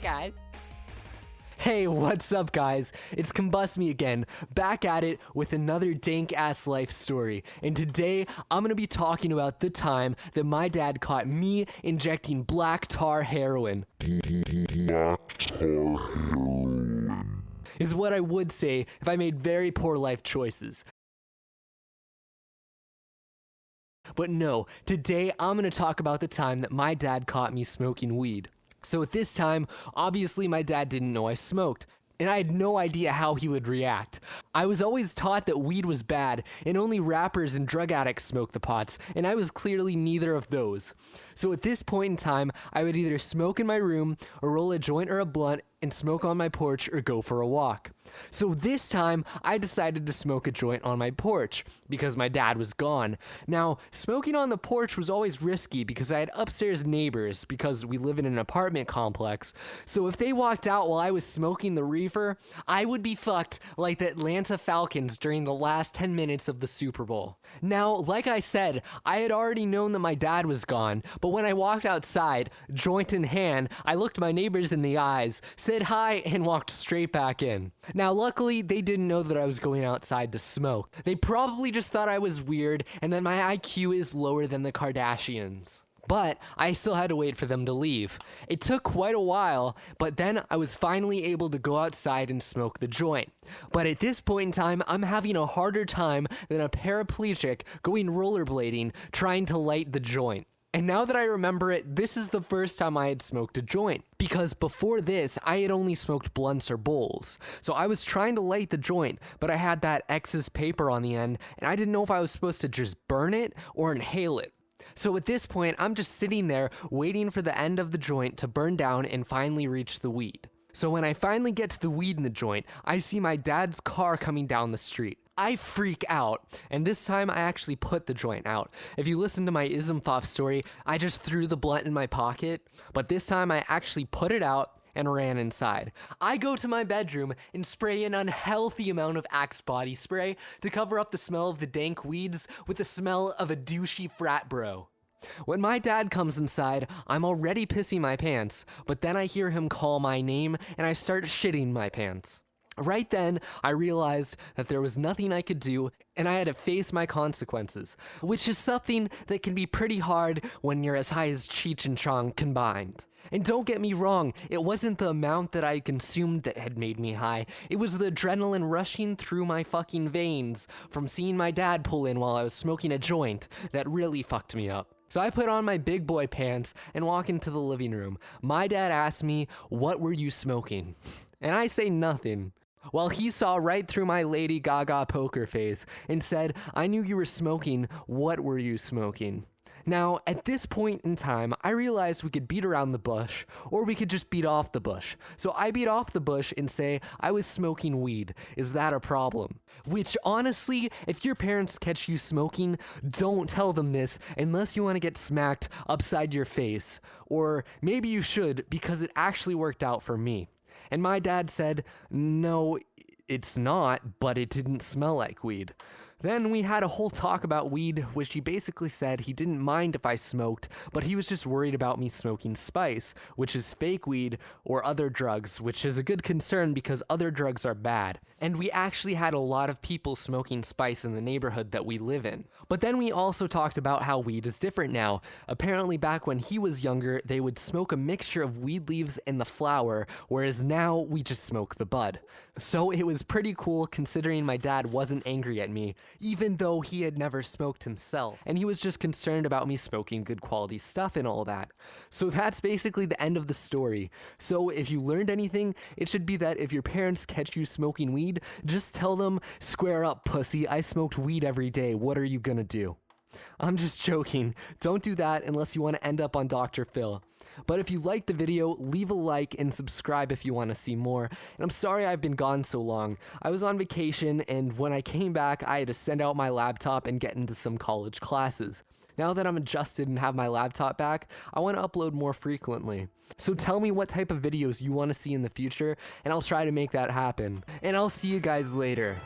guys. Hey, what's up guys? It's Combust Me again, back at it with another dank ass life story. And today, I'm gonna be talking about the time that my dad caught me injecting black tar heroin. Is what I would say if I made very poor life choices. But no, today I'm gonna talk about the time that my dad caught me smoking weed. So at this time, obviously my dad didn't know I smoked, and I had no idea how he would react. I was always taught that weed was bad, and only rappers and drug addicts smoke the pots, and I was clearly neither of those. So at this point in time, I would either smoke in my room, or roll a joint or a blunt, and smoke on my porch or go for a walk. So this time, I decided to smoke a joint on my porch because my dad was gone. Now, smoking on the porch was always risky because I had upstairs neighbors because we live in an apartment complex. So if they walked out while I was smoking the reefer, I would be fucked like the Atlanta Falcons during the last 10 minutes of the Super Bowl. Now, like I said, I had already known that my dad was gone, but when I walked outside, joint in hand, I looked my neighbors in the eyes, said hi, and walked straight back in. Now, luckily, they didn't know that I was going outside to smoke. They probably just thought I was weird and that my IQ is lower than the Kardashians. But I still had to wait for them to leave. It took quite a while, but then I was finally able to go outside and smoke the joint. But at this point in time, I'm having a harder time than a paraplegic going rollerblading trying to light the joint. And now that I remember it, this is the first time I had smoked a joint. Because before this, I had only smoked blunts or bowls. So I was trying to light the joint, but I had that excess paper on the end, and I didn't know if I was supposed to just burn it or inhale it. So at this point, I'm just sitting there waiting for the end of the joint to burn down and finally reach the weed. So when I finally get to the weed in the joint, I see my dad's car coming down the street. I freak out, and this time I actually put the joint out. If you listen to my Ismfoff story, I just threw the blunt in my pocket, but this time I actually put it out and ran inside. I go to my bedroom and spray an unhealthy amount of Axe body spray to cover up the smell of the dank weeds with the smell of a douchey frat bro. When my dad comes inside, I'm already pissing my pants, but then I hear him call my name and I start shitting my pants. Right then, I realized that there was nothing I could do and I had to face my consequences, which is something that can be pretty hard when you're as high as Cheech and Chong combined. And don't get me wrong, it wasn't the amount that I consumed that had made me high, it was the adrenaline rushing through my fucking veins from seeing my dad pull in while I was smoking a joint that really fucked me up. So I put on my big boy pants and walk into the living room. My dad asked me, "What were you smoking?" And I say nothing. Well, he saw right through my Lady Gaga poker face and said, "I knew you were smoking. What were you smoking?" Now, at this point in time, I realized we could beat around the bush, or we could just beat off the bush. So I beat off the bush and say, I was smoking weed. Is that a problem? Which, honestly, if your parents catch you smoking, don't tell them this unless you want to get smacked upside your face. Or maybe you should, because it actually worked out for me. And my dad said, "No, it's not, but it didn't smell like weed." Then we had a whole talk about weed, which he basically said he didn't mind if I smoked, but he was just worried about me smoking spice, which is fake weed, or other drugs, which is a good concern because other drugs are bad. And we actually had a lot of people smoking spice in the neighborhood that we live in. But then we also talked about how weed is different now. Apparently back when he was younger, they would smoke a mixture of weed leaves and the flower, whereas now we just smoke the bud. So it was pretty cool considering my dad wasn't angry at me, even though he had never smoked himself, and he was just concerned about me smoking good quality stuff and all that. So that's basically the end of the story. So if you learned anything, it should be that if your parents catch you smoking weed, just tell them, "Square up, pussy, I smoked weed every day, what are you gonna do?" I'm just joking. Don't do that unless you want to end up on Dr. Phil. But if you liked the video, leave a like and subscribe if you want to see more. And I'm sorry I've been gone so long. I was on vacation, and when I came back, I had to send out my laptop and get into some college classes. Now that I'm adjusted and have my laptop back, I want to upload more frequently. So tell me what type of videos you want to see in the future, and I'll try to make that happen. And I'll see you guys later.